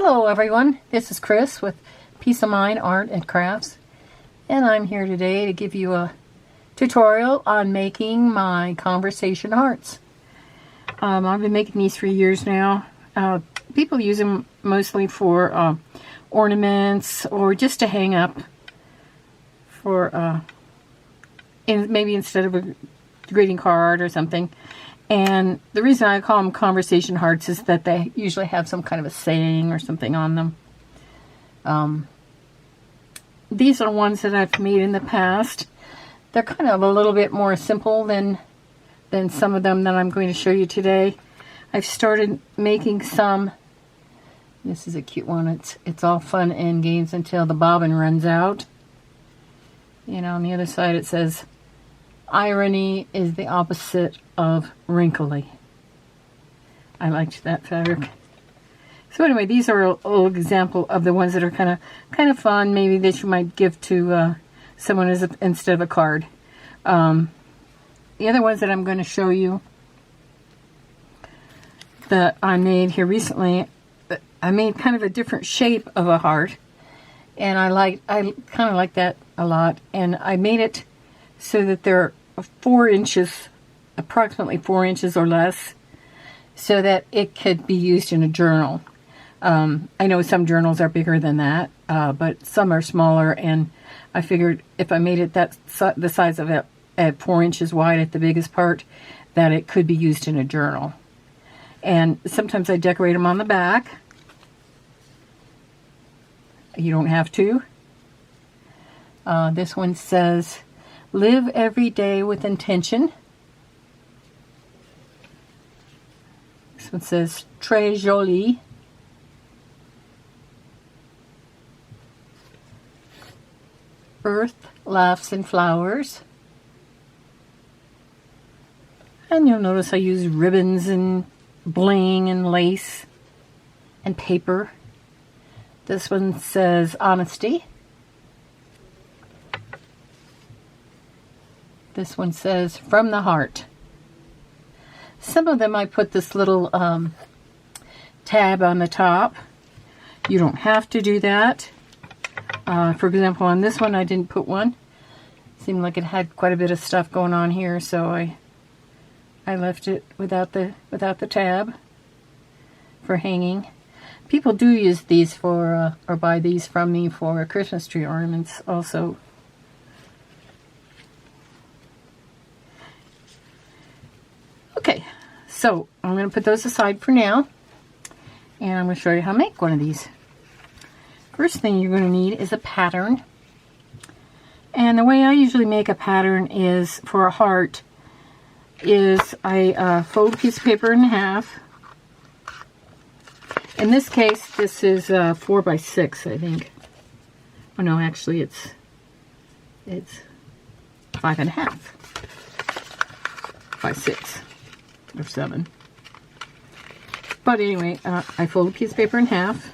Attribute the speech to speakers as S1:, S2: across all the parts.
S1: Hello everyone, this is Chris with Peace of Mind Art and Crafts, and I'm here today to give you a tutorial on making my conversation hearts. I've been making these for years now. People use them mostly for ornaments or just to hang up for maybe instead of a greeting card or something. And the reason I call them conversation hearts is that they usually have some kind of a saying or something on them. These are ones that I've made in the past. They're kind of a little bit more simple than some of them that I'm going to show you today. I've started making some. This is a cute one. It's all fun and games until the bobbin runs out. You know, on the other side it says, irony is the opposite of wrinkly. I liked that fabric. So anyway, these are a little example of the ones that are kind of fun, maybe that you might give to someone instead of a card. The other ones that I'm going to show you that I made here recently, I made kind of a different shape of a heart, and I kind of like that a lot. And I made it so that they're 4 inches, approximately 4 inches or less, so that it could be used in a journal. I know some journals are bigger than that, but some are smaller, and I figured if I made it the size of it at 4 inches wide at the biggest part, that it could be used in a journal. And sometimes I decorate them on the back. You don't have to. This one says, live every day with intention. This one says, très joli. Earth laughs in flowers. And you'll notice I use ribbons and bling and lace and paper. This one says, honesty. This one says, from the heart. Some of them I put this little tab on the top. You don't have to do that. For example, on this one I didn't put one. It seemed like it had quite a bit of stuff going on here, so I left it without the tab for hanging. People do use these for, or buy these from me for Christmas tree ornaments also. Okay, so I'm going to put those aside for now, and I'm going to show you how to make one of these. First thing you're going to need is a pattern. And the way I usually make a pattern is, for a heart, is I fold a piece of paper in half. In this case, this is 4 by 6, I think. Oh no, actually it's 5.5 by 6 or 7. But anyway, I fold a piece of paper in half.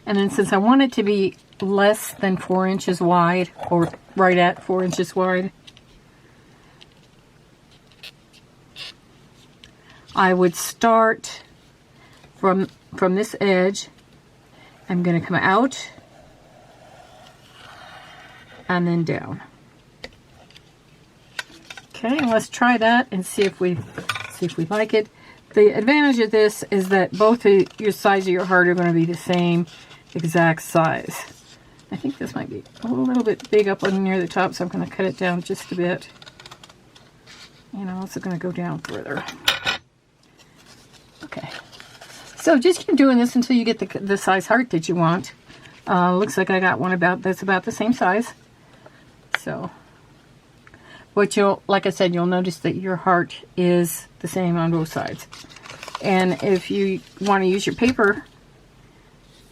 S1: And then since I want it to be less than 4 inches wide, or right at 4 inches wide, I would start from this edge. I'm going to come out and then down. Okay, let's try that and see if we like it. The advantage of this is that both your sides of your heart are going to be the same exact size. I think this might be a little bit big up on near the top, so I'm going to cut it down just a bit. And I'm also going to go down further. Okay. So just keep doing this until you get the size heart that you want. Looks like I got one that's about the same size. So, what like I said, you'll notice that your heart is the same on both sides. And if you want to use your paper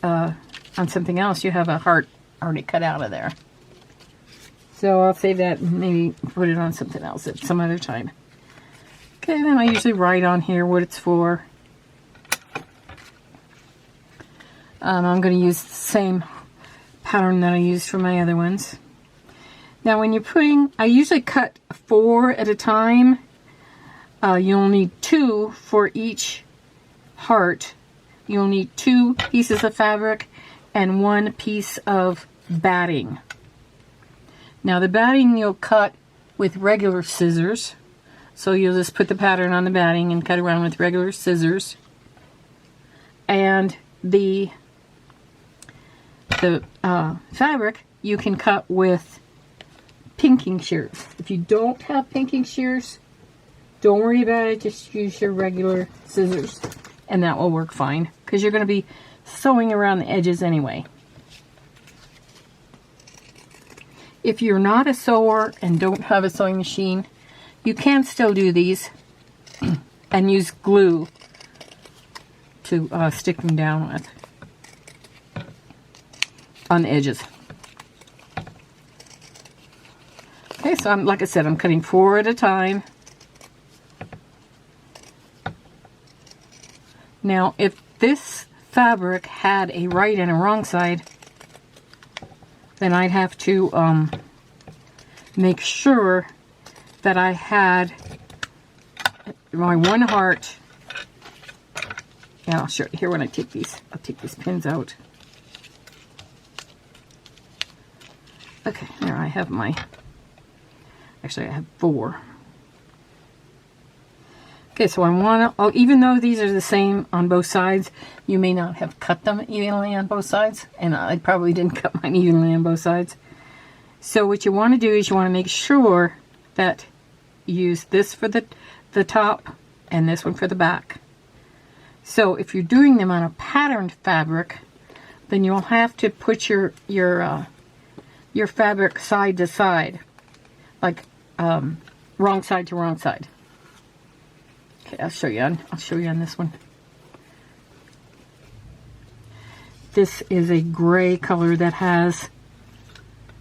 S1: on something else, you have a heart already cut out of there. So I'll save that and maybe put it on something else at some other time. Okay, then I usually write on here what it's for. I'm going to use the same pattern that I used for my other ones. Now when you're putting, I usually cut 4 at a time. You'll need 2 for each heart you'll need 2 pieces of fabric and 1 piece of batting. Now the batting you'll cut with regular scissors. So you'll just put the pattern on the batting and cut around with regular scissors. And the fabric you can cut with pinking shears. If you don't have pinking shears, don't worry about it. Just use your regular scissors and that will work fine because you're going to be sewing around the edges anyway. If you're not a sewer and don't have a sewing machine, you can still do these and use glue to stick them down with on the edges. Okay, so like I said, I'm cutting 4 at a time. Now, if this fabric had a right and a wrong side, then I'd have to make sure that I had my one heart. Yeah, I'll show you here when I take these. I'll take these pins out. Okay, there I have my. Actually, I have 4. Okay, so I want to. Oh, even though these are the same on both sides, you may not have cut them evenly on both sides, and I probably didn't cut mine evenly on both sides. So what you want to do is you want to make sure that you use this for the top and this one for the back. So if you're doing them on a patterned fabric, then you'll have to put your fabric side to side, like wrong side to wrong side. Okay, I'll show you on this one. This is a gray color that has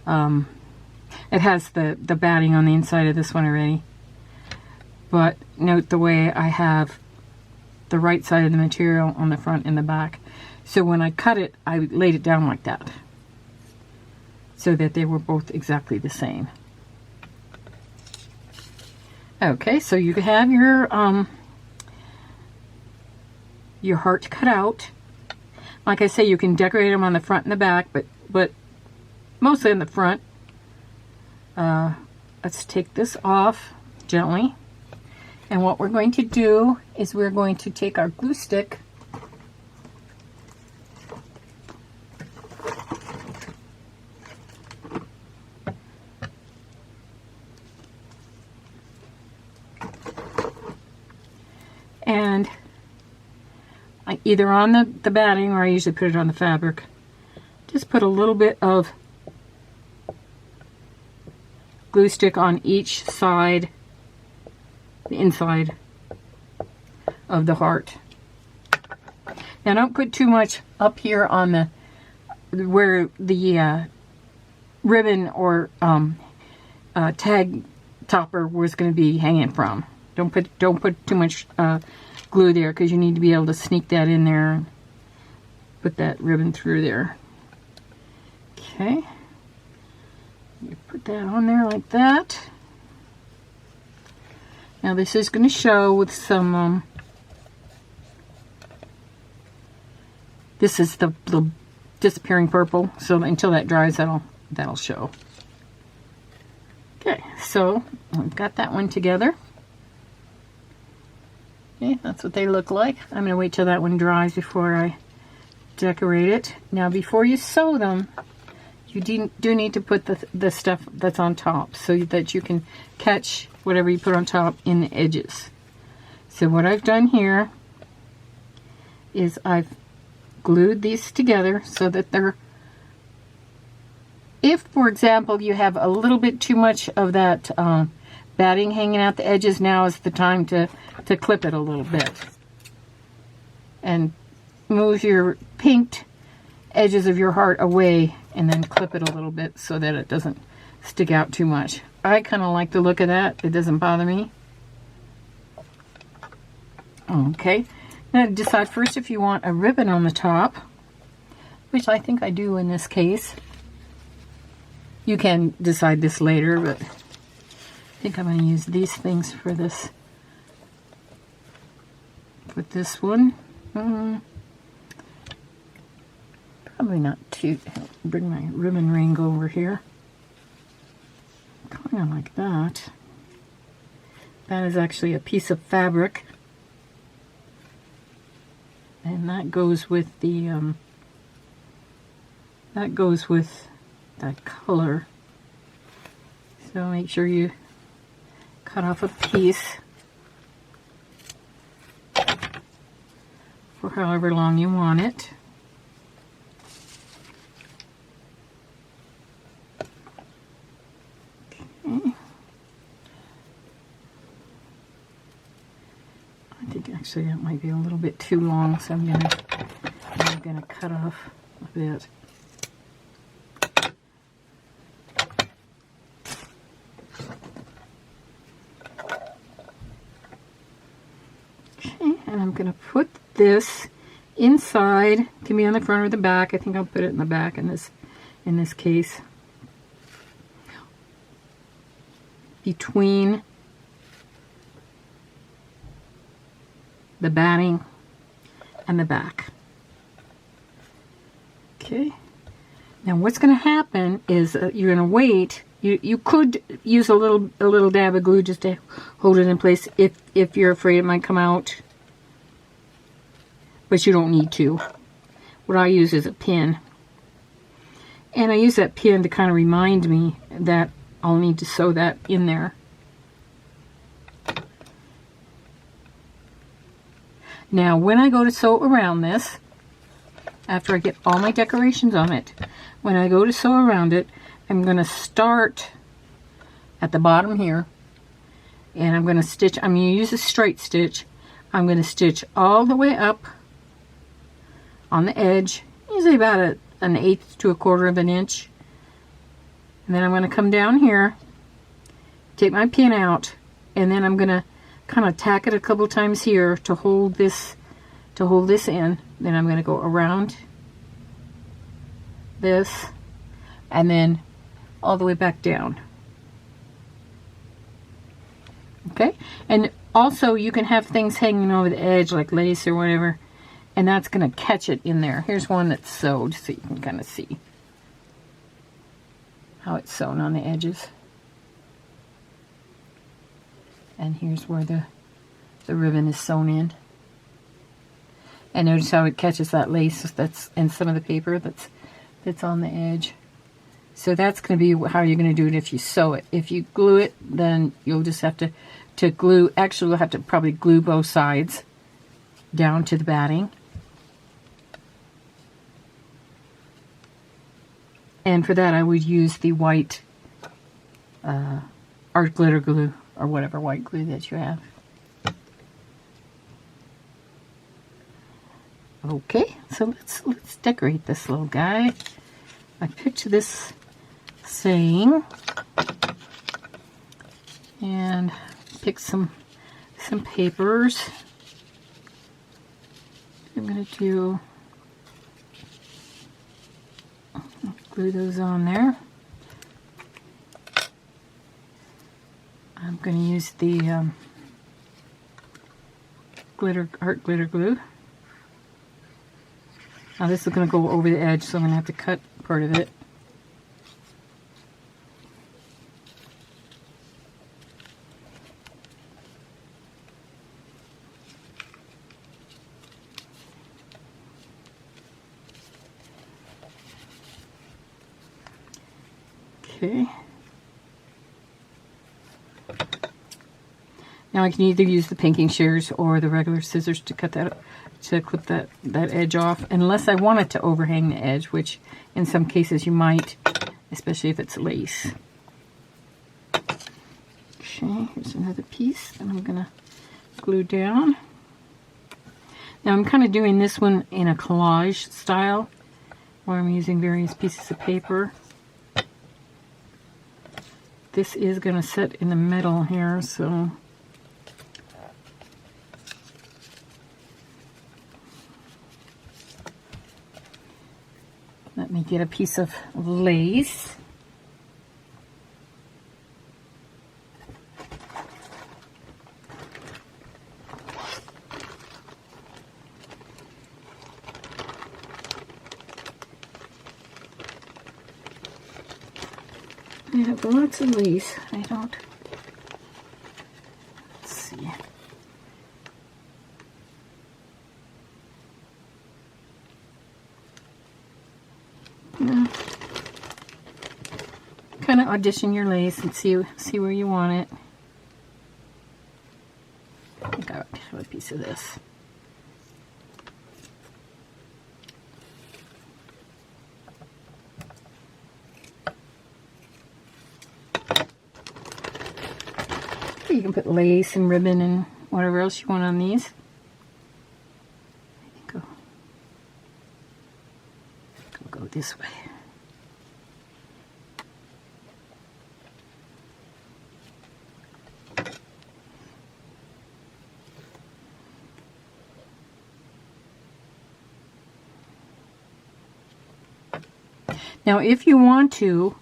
S1: it has the batting on the inside of this one already. But note the way I have the right side of the material on the front and the back. So when I cut it, I laid it down like that, so that they were both exactly the same. Okay, so you have your heart cut out. Like I say, you can decorate them on the front and the back, but mostly on the front. Let's take this off gently. And what we're going to do is we're going to take our glue stick and either on the batting, or I usually put it on the fabric. Just put a little bit of glue stick on each side, the inside of the heart. Now don't put too much up here on the where the ribbon or tag topper was going to be hanging from. Don't put too much glue there, because you need to be able to sneak that in there and put that ribbon through there. Okay, you put that on there like that. Now this is going to show with some this is the disappearing purple, so until that dries, that'll show. Okay, so we've got that one together. Okay, that's what they look like. I'm going to wait till that one dries before I decorate it. Now before you sew them, you do need to put the stuff that's on top, so that you can catch whatever you put on top in the edges. So what I've done here is I've glued these together so that they're, if for example you have a little bit too much of that batting hanging out the edges, now is the time to clip it a little bit and move your pinked edges of your heart away, and then clip it a little bit so that it doesn't stick out too much. I kind of like the look of that. It doesn't bother me. Okay, now decide first if you want a ribbon on the top, which I think I do in this case. You can decide this later, but I think I'm going to use these things for this. With this one. Probably not too, bring my ribbon ring over here. Kind of like that. That is actually a piece of fabric. And that goes with the, that goes with that color. So make sure you cut off a piece for however long you want it. Okay. I think actually that might be a little bit too long, so I'm gonna cut off a bit. Okay, and I'm gonna put this inside. It can be on the front or the back. I think I'll put it in the back in this case. Between the batting and the back. Okay. Now what's going to happen is you're going to wait. You could use a little dab of glue just to hold it in place if you're afraid it might come out, but you don't need to. What I use is a pin, and I use that pin to kind of remind me that I'll need to sew that in there. Now when I go to sew around this, after I get all my decorations on it, when I go to sew around it, I'm going to start at the bottom here, and I'm going to stitch. I'm going to use a straight stitch. I'm going to stitch all the way up on the edge, usually about an eighth to a quarter of an inch. And then I'm going to come down here, take my pin out, and then I'm going to kind of tack it a couple times here to hold this in. Then I'm going to go around this and then all the way back down. Okay, and also you can have things hanging over the edge like lace or whatever, and that's going to catch it in there. Here's one that's sewed so you can kind of see how it's sewn on the edges. And here's where the ribbon is sewn in. And notice how it catches that lace that's in some of the paper that's on the edge. So that's going to be how you're going to do it if you sew it. If you glue it, then you'll just have to glue. Actually, we'll have to probably glue both sides down to the batting. And for that, I would use the white art glitter glue or whatever white glue that you have. Okay, so let's decorate this little guy. I picked this saying and picked some papers. I'm gonna glue those on there. I'm going to use the art glitter glue. Now this is going to go over the edge, so I'm going to have to cut part of it. Okay. Now I can either use the pinking shears or the regular scissors to cut that, to clip that edge off, unless I want it to overhang the edge, which in some cases you might, especially if it's lace. Okay, here's another piece that I'm gonna glue down. Now I'm kind of doing this one in a collage style, where I'm using various pieces of paper. This is gonna sit in the middle here, so let me get a piece of lace. I have lots of lace. I don't. Let's see. Kind of audition your lace and see where you want it. I think I have a piece of this. You can put lace and ribbon and whatever else you want on these. Go this way. Now, if you want to,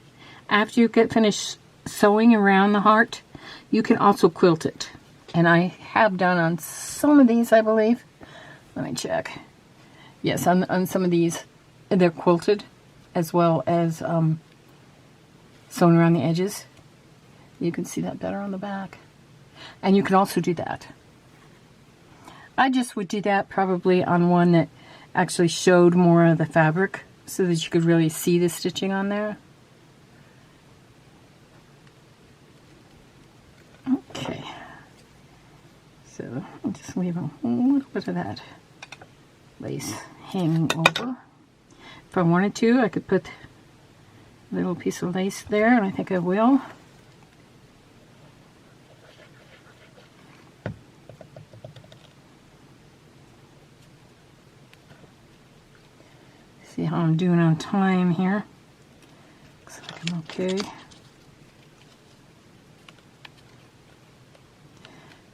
S1: after you get finished sewing around the heart, you can also quilt it. And I have done on some of these, I believe. Let me check. Yes, on some of these, they're quilted as well as sewn around the edges. You can see that better on the back. And you can also do that. I just would do that probably on one that actually showed more of the fabric so that you could really see the stitching on there. Okay. So I'll just leave a little bit of that lace hanging over. If I wanted to, I could put a little piece of lace there, and I think I will. See how I'm doing on time here. Looks like I'm okay.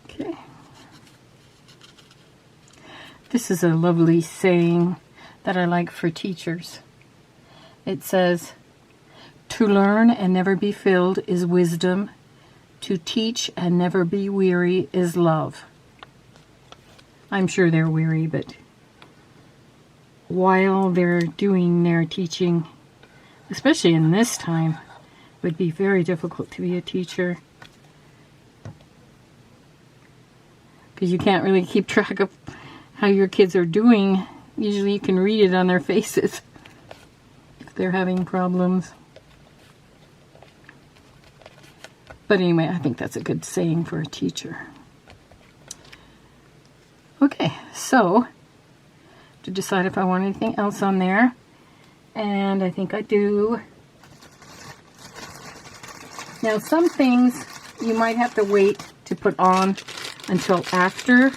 S1: Okay. This is a lovely saying that I like for teachers. It says, "To learn and never be filled is wisdom. To teach and never be weary is love." I'm sure they're weary, but while they're doing their teaching, especially in this time, it would be very difficult to be a teacher. Because you can't really keep track of how your kids are doing. Usually you can read it on their faces if they're having problems. But anyway, I think that's a good saying for a teacher. Okay, so to decide if I want anything else on there, and I think I do. Now, some things you might have to wait to put on until after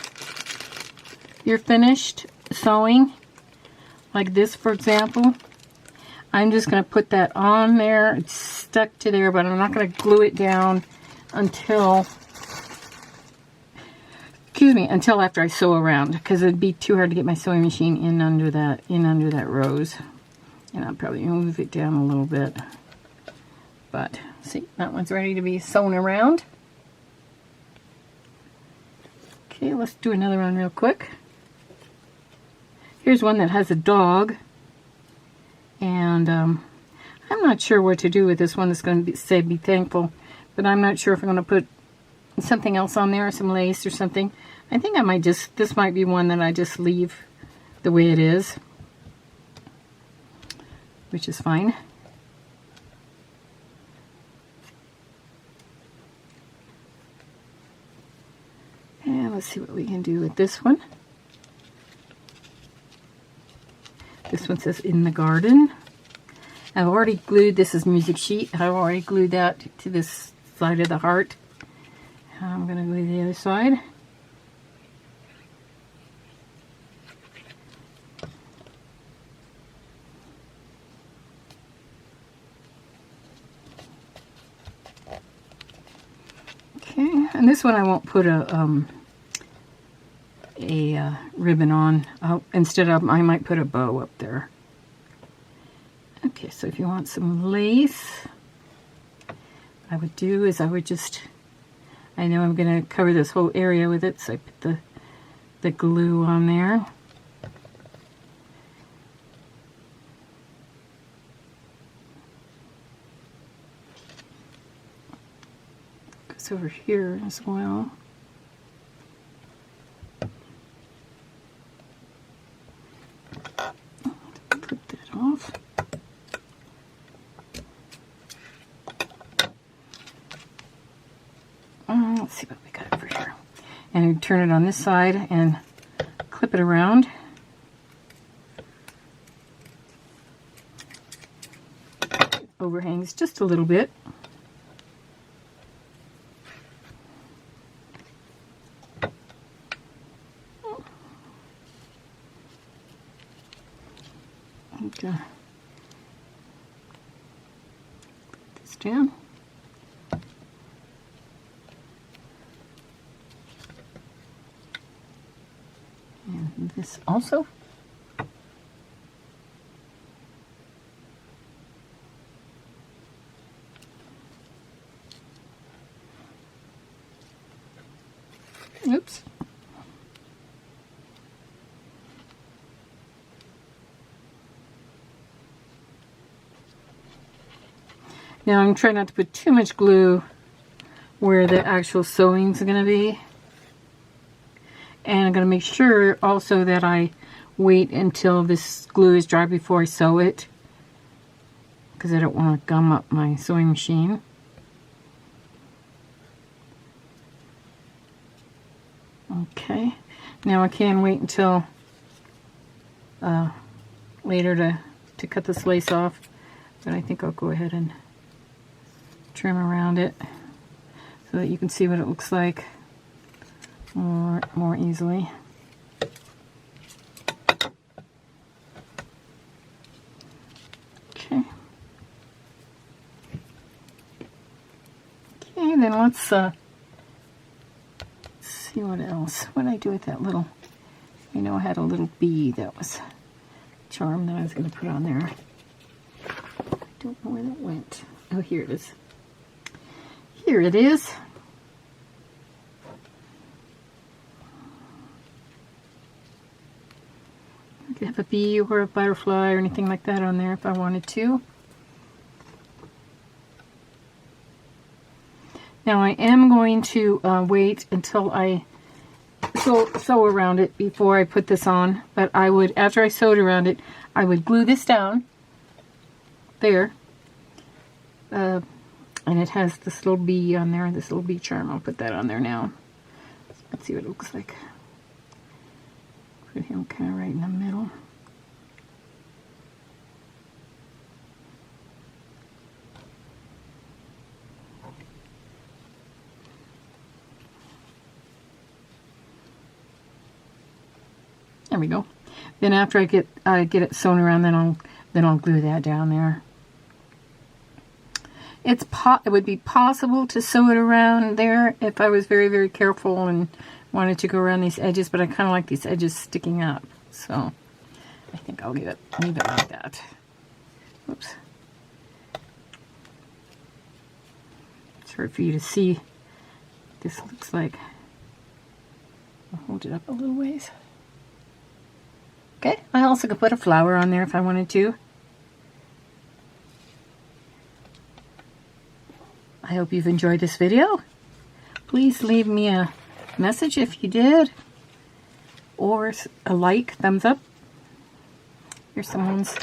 S1: you're finished sewing. Like this, for example. I'm just going to put that on there. It's stuck to there, but I'm not going to glue it down until until after I sew around, because it'd be too hard to get my sewing machine in under that rose. And I'll probably move it down a little bit. But see, that one's ready to be sewn around. Okay, let's do another one real quick. Here's one that has a dog, and I'm not sure what to do with this one. That's going to say "Be Thankful," but I'm not sure if I'm going to put something else on there, some lace or something. I think I might this might be one that I just leave the way it is, which is fine. And let's see what we can do with this one. This one says "In the Garden." I've already glued, this is music sheet, I've already glued that to this side of the heart. I'm going to glue the other side. Okay, and this one I won't put a ribbon on. Instead of, I might put a bow up there. Okay, so if you want some lace, what I would do is I would just, I know I'm going to cover this whole area with it, so I put the glue on there. this over here as well. Clip that off. Let's see what we got over here. And you turn it on this side and clip it around. Overhangs just a little bit. Okay. Put this down. And this also. Oops. Now I'm trying not to put too much glue where the actual sewing's going to be. And I'm going to make sure also that I wait until this glue is dry before I sew it, because I don't want to gum up my sewing machine. Okay, now I can wait until later to cut this lace off, but I think I'll go ahead and trim around it so that you can see what it looks like more easily. Okay. Okay, then let's see what else. What did I do with that little? I know I had a little bee that was charm that I was going to put on there. I don't know where that went. Oh, here it is. Here it is. I could have a bee or a butterfly or anything like that on there if I wanted to. Now I am going to wait until I sew around it before I put this on, but I would, after I sewed around it, I would glue this down there, and it has this little bee on there, this little bee charm. I'll put that on there now. Let's see what it looks like. Put him kind of right in the middle. There we go. Then after I get it sewn around, then I'll glue that down there. It would be possible to sew it around there if I was very, very careful and wanted to go around these edges, but I kind of like these edges sticking up, so I think I'll leave it like that. Oops. It's hard for you to see what this looks like. I'll hold it up a little ways. Okay, I also could put a flower on there if I wanted to. I hope you've enjoyed this video. Please leave me a message if you did, or a like, thumbs up. Here's someone's